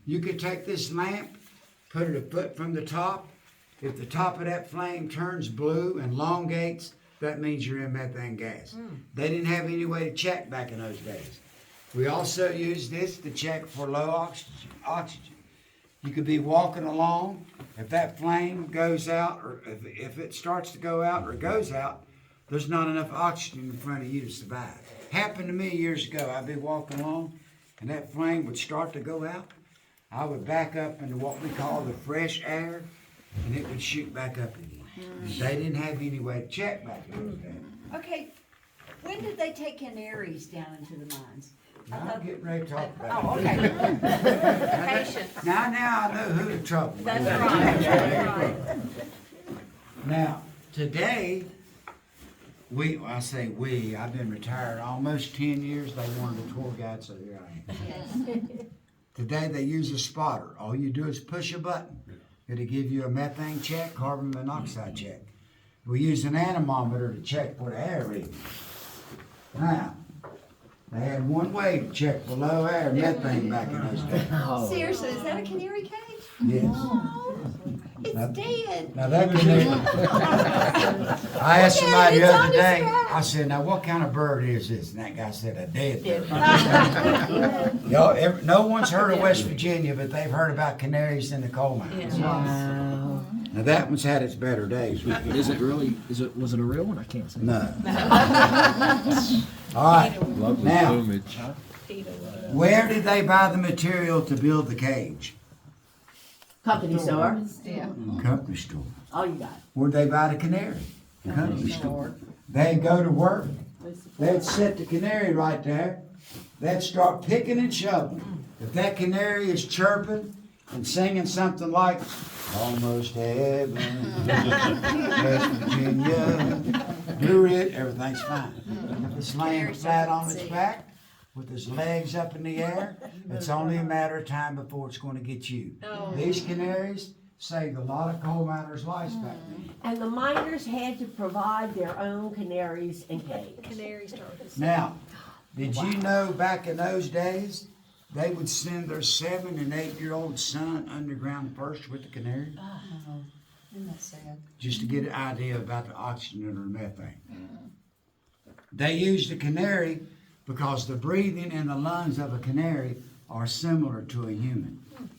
You could take this lamp, put it a foot from the top. If the top of that flame turns blue and elongates, that means you're in methane gas. They didn't have any way to check back in those days. We also use this to check for low oxygen. You could be walking along, if that flame goes out, or if it starts to go out or goes out, there's not enough oxygen in front of you to survive. Happened to me years ago. I'd be walking along, and that flame would start to go out. I would back up into what we call the fresh air, and it would shoot back up again. They didn't have any way to check back in those days. Okay, when did they take canaries down into the mines? Now I'm getting ready to talk about Oh, it. okay. Patience. Now I know who the trouble is. That's right, that's right. Now, today, I've been retired almost 10 years. They wanted a tour guide, so here I am. Today, they use a spotter. All you do is push a button. It'll give you a methane check, carbon monoxide check. We use an anemometer to check for the air reading. Now, they had one way to check for low air methane back in those days. Seriously, is that a canary cage? Yes. Oh, it's Now- dead. Now that canary, I asked somebody the It's on other his day, back. I said, now what kind of bird is this? And that guy said, a dead bird. Y'all, no one's heard of West Virginia, but they've heard about canaries in the coal mines. Wow. Now that one's had its better days. Was it a real one? I can't say. No. All right, Lovely now, plumage. where did they buy the material to build the cage? Company store. Company store. All you got. Where'd they buy the canary? Company store. They'd go to work, they'd set the canary right there, they'd start picking and shoveling. If that canary is chirping and singing something like, almost heaven, West Virginia, Blue Ridge, everything's fine. If it's laying flat on its back, with its legs up in the air, it's only a matter of time before it's going to get you. These canaries saved a lot of coal miners' lives back then. And the miners had to provide their own canaries and cages. Canary started. Now, did you know back in those days, they would send their 7 and 8-year-old son underground first with the canary? Isn't that sad? Just to get an idea about the oxygen or the methane. They used the canary because the breathing and the lungs of a canary are similar to a human.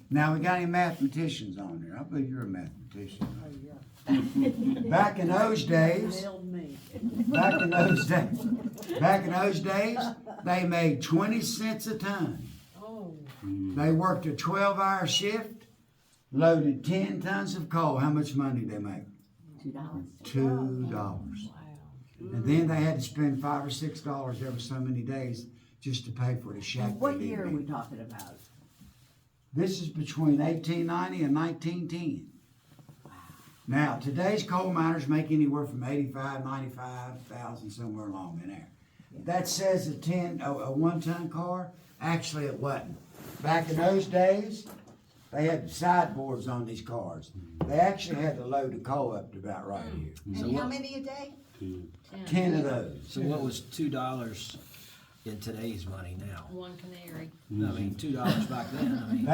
Now, we got any mathematicians on here? I believe you're a mathematician. Back in those days, they made 20 cents a ton. They worked a 12-hour shift, loaded 10 tons of coal. How much money did they make? $2. $2. And then they had to spend $5 or $6 every so many days just to pay for the shack. And what they year are lived we in. talking about? This is between 1890 and 1910. Now, today's coal miners make anywhere from 85, 95,000, somewhere along in there. That says a 1-ton car. Actually, it wasn't. Back in those days, they had sideboards on these cars. They actually had to load the coal up to about right here. And how many a day? 10 of those. So what was $2 in today's money now? One canary. I mean, $2 back then. I mean.